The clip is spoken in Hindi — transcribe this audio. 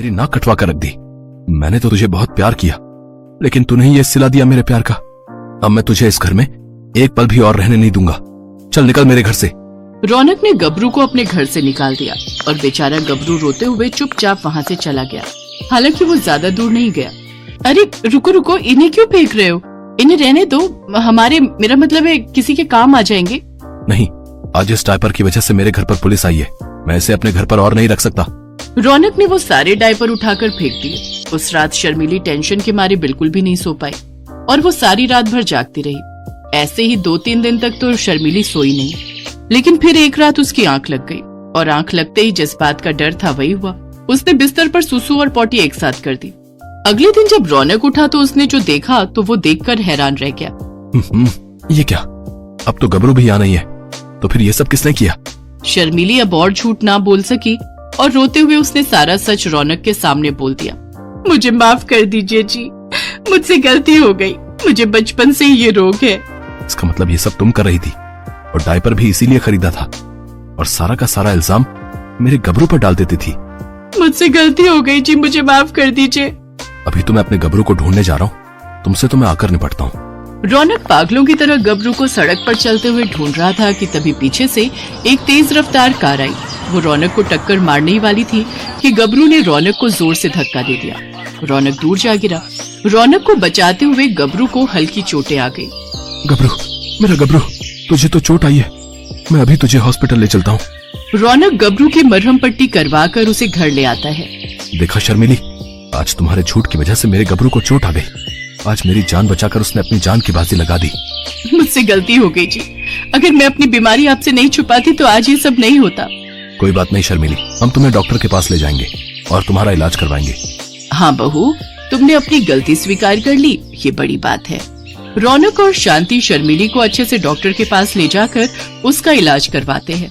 मेरी नाक कटवा कर रख दी। मैंने तो तुझे बहुत प्यार किया, लेकिन तूने ही ये सिला दिया मेरे प्यार का। अब मैं तुझे इस घर में एक पल भी और रहने नहीं दूंगा। चल निकल मेरे घर से। रौनक ने गबरू को अपने घर से निकाल दिया और बेचारा गबरू रोते हुए चुपचाप वहाँ से चला गया। हालांकि वो ज्यादा दूर नहीं गया। अरे रुको रुको, इन्हें क्यों फेंक रहे हो? इन्हें रहने दो, मेरा मतलब है किसी के काम आ जाएंगे। नहीं, आज इस डायपर की वजह से मेरे घर पर पुलिस आई है। मैं इसे अपने घर पर और नहीं रख सकता। रौनक ने वो सारे डायपर उठाकर फेंक दिए। उस रात शर्मीली टेंशन के मारे बिल्कुल भी नहीं सो पाई और वो सारी रात भर जागती रही। ऐसे ही 2-3 दिन तक तो शर्मीली सोई नहीं, लेकिन फिर एक रात उसकी आंख लग गई और आंख लगते ही जिस बात का डर था वही हुआ। उसने बिस्तर पर सुसु और पॉटी एक साथ कर दी। अगले दिन जब रौनक उठा तो उसने जो देखा तो वो देखकर हैरान रह गया। ये क्या? अब तो गबरू भी यहाँ नहीं है, तो फिर ये सब किसने किया? शर्मीली अब और झूठ ना बोल सकी और रोते हुए उसने सारा सच रौनक के सामने बोल दिया। मुझे माफ कर दीजिए जी, मुझसे गलती हो गई। मुझे बचपन से ही ये रोग है। इसका मतलब ये सब तुम कर रही थी और डायपर भी इसीलिए खरीदा था और सारा का सारा इल्जाम मेरे गबरू पर डाल देती थी। मुझसे गलती हो गई जी, मुझे माफ कर दीजिए। अभी तो मैं अपने गबरू को ढूंढने जा रहा हूँ, तुमसे तो मैं आकर निपटता हूँ। रौनक पागलों की तरह गबरू को सड़क पर चलते हुए ढूंढ रहा था कि तभी पीछे से एक तेज रफ्तार कार आई। वो रौनक को टक्कर मारने ही वाली थी कि गबरू ने रौनक को जोर से धक्का दे दिया। रौनक दूर जा गिरा। रौनक को बचाते हुए गबरू को हल्की चोटें आ गई। गबरू, मेरा गबरू, तुझे तो चोट आई है। मैं अभी तुझे हॉस्पिटल ले चलता हूँ। रौनक गबरू की मरहम पट्टी करवा कर उसे घर ले आता है। देखा शर्मिली, आज तुम्हारे झूठ की वजह से मेरे गबरू को चोट आ गई। आज मेरी जान बचाकर उसने अपनी जान की बाजी लगा दी। मुझसे गलती हो गई जी। अगर मैं अपनी बीमारी आपसे नहीं छुपाती तो आज ये सब नहीं होता। कोई बात नहीं शर्मिली, हम तुम्हें डॉक्टर के पास ले जाएंगे और तुम्हारा इलाज करवाएंगे। हाँ बहू, तुमने अपनी गलती स्वीकार कर ली, ये बड़ी बात है। रौनक और शांति शर्मिली को अच्छे से डॉक्टर के पास ले जाकर उसका इलाज करवाते हैं।